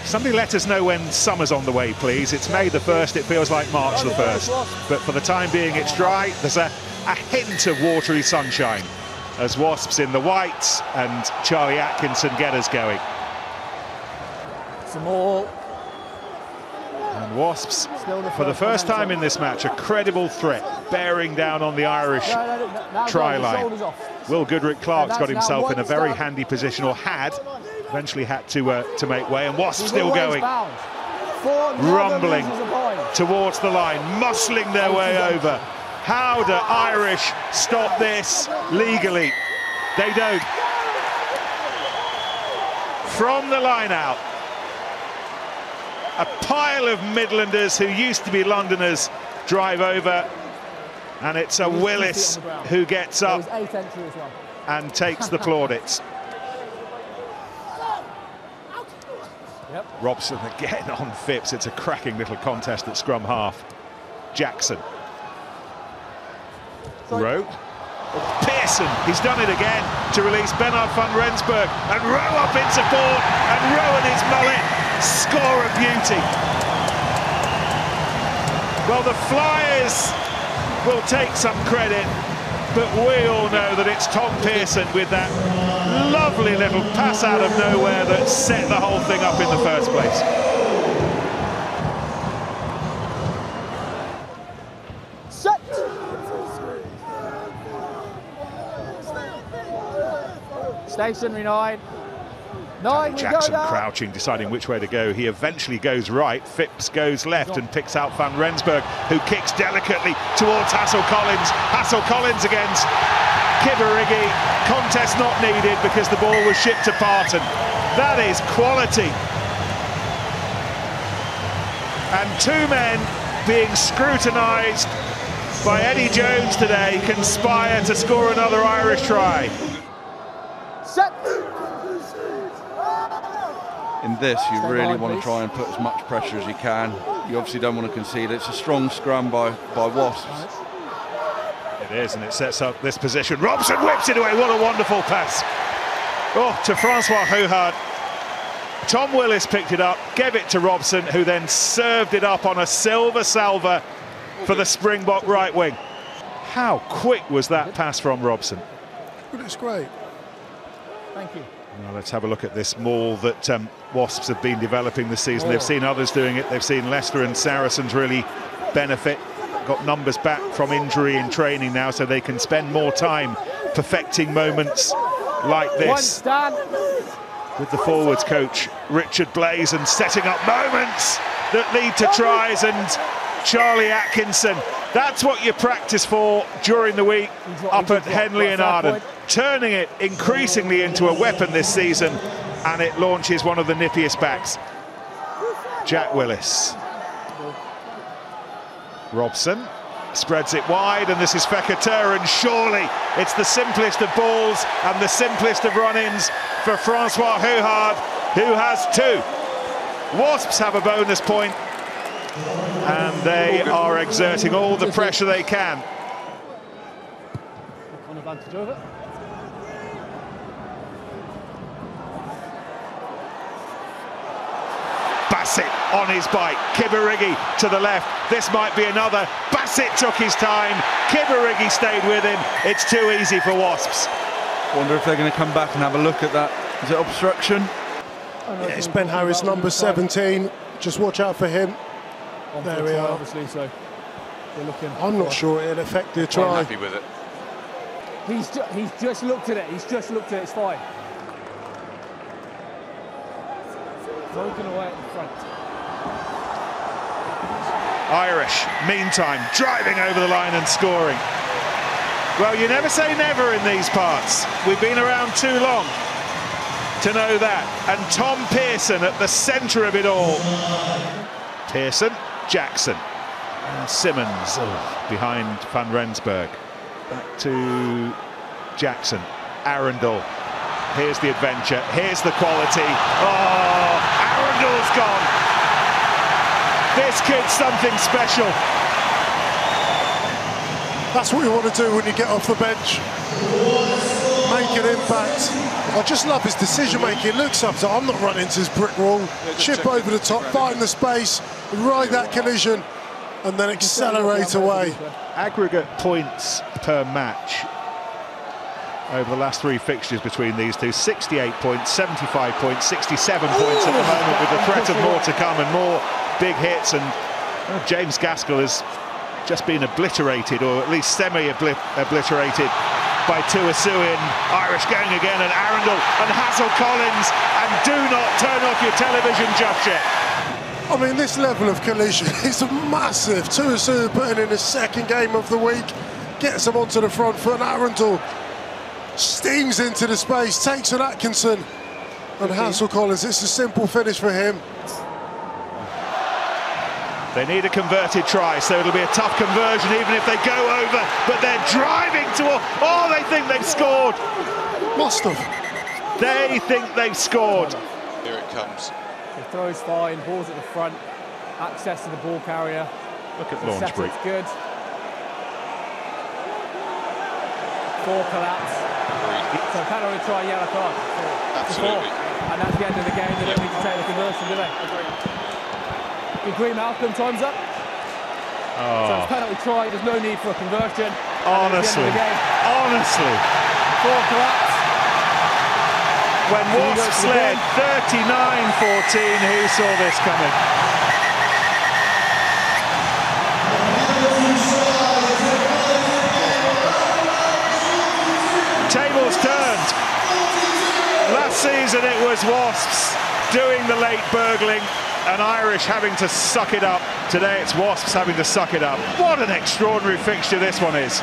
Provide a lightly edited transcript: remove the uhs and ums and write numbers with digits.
Somebody let us know when summer's on the way, please. It's May the 1st, it feels like March the 1st. But for the time being, it's dry. There's a hint of watery sunshine as Wasps in the whites and Charlie Atkinson get us going. Some more. And Wasps, for the first time in this match, a credible threat, bearing down on the Irish try line. Will Goodrick-Clark's got himself in a very handy position, or eventually had to make way, and Wasps still going, rumbling towards the line, muscling their way over. How do Irish stop this legally? They don't. From the line out, a pile of Midlanders who used to be Londoners drive over, and it's a Willis who gets up and takes the plaudits. Robson again on Phipps. It's a cracking little contest at scrum half. Jackson. Rowe. Pearson, he's done it again to release Bernard van Rensburg, and Rowe up in support, and Rowe and his mullet score a beauty. Well, the Flyers will take some credit, but we all know that it's Tom Pearson with that lovely little pass out of nowhere that set the whole thing up in the first place. Set. Stationary 9. Jackson crouching, deciding which way to go. He eventually goes right. Phipps goes left and picks out Van Rensburg, who kicks delicately towards Hassel-Collins. Hassel-Collins against Kibarigi. Contest not needed because the ball was shipped to Parton. That is quality. And two men being scrutinised by Eddie Jones today conspire to score another Irish try. Set. In this, you really want to try and put as much pressure as you can. You obviously don't want to concede. It's a strong scrum by Wasps. It is, and it sets up this position. Robson whips it away. What a wonderful pass. Oh, to Francois Houhard. Tom Willis picked it up, gave it to Robson, who then served it up on a silver salver for the Springbok right wing. How quick was that pass from Robson? But it's great. Thank you. Well, let's have a look at this maul that Wasps have been developing this season. They've seen others doing it. They've seen Leicester and Saracens really benefit. Got numbers back from injury in training now, so they can spend more time perfecting moments like this. With the forwards coach, Richard Blazon, setting up moments that lead to tries, and Charlie Atkinson. That's what you practice for during the week up at Henley and Arden. Turning it increasingly into a weapon this season, and it launches one of the nippiest backs. Jack Willis. Robson spreads it wide, and this is Fekete, and surely it's the simplest of balls and the simplest of run-ins for Francois Houhard, who has two. Wasps have a bonus point, and they are exerting all the pressure they can. On advantage of it. Bassett on his bike, Kibarigi to the left. This might be another. Bassett took his time, Kibarigi stayed with him. It's too easy for Wasps. Wonder if they're going to come back and have a look at that. Is it obstruction? Yeah, it's Ben Harris, number 17. Just watch out for him. There we are. Obviously, so we're looking. I'm not sure it'll affect the try. I'm happy with it. He's just looked at it. He's just looked at it. It's fine. Broken away at the front. Irish, meantime, driving over the line and scoring. Well, you never say never in these parts. We've been around too long to know that. And Tom Pearson at the centre of it all. Pearson, Jackson, and Simmons behind Van Rensburg. Back to Jackson, Arundel. Here's the adventure, here's the quality. Oh, Arundel's gone. This kid's something special. That's what you want to do when you get off the bench. Make an impact. I just love his decision making. Looks up, so I'm not running into his brick wall. Chip over the top, find the space, ride that collision, and then accelerate away. Aggregate points per match over the last 3 fixtures between these two: 68 points, 75 points, 67 points at the moment, with the threat of more to come and more big hits. And James Gaskell has just been obliterated, or at least semi-obliterated, by Tuasuin. Irish going again, and Arundel and Hassel-Collins, and do not turn off your television just yet. I mean, this level of collision is massive. Tuasuin putting in his 2nd game of the week, gets him onto the front foot, and Arundel steams into the space, takes on Atkinson, and Hassel-Collins. It's a simple finish for him. They need a converted try, so it'll be a tough conversion even if they go over, but they're driving to... Oh, they think they've scored! Must have. They think they've scored. Here it comes. The throw's fine, ball's at the front, access to the ball carrier. Look at The Launchbury. setup's good. 4 collapse. So penalty try, yellow card. Absolutely. And that's the end of the game. They don't need to take the conversion, do they? Agree, Malcolm, time's up. So it's penalty try, there's no need for a conversion. Honestly, honestly. 4 collapse. When Wasps led 39-14, who saw this coming? Tables turned. Last season it was Wasps doing the late burgling and Irish having to suck it up. Today it's Wasps having to suck it up. What an extraordinary fixture this one is.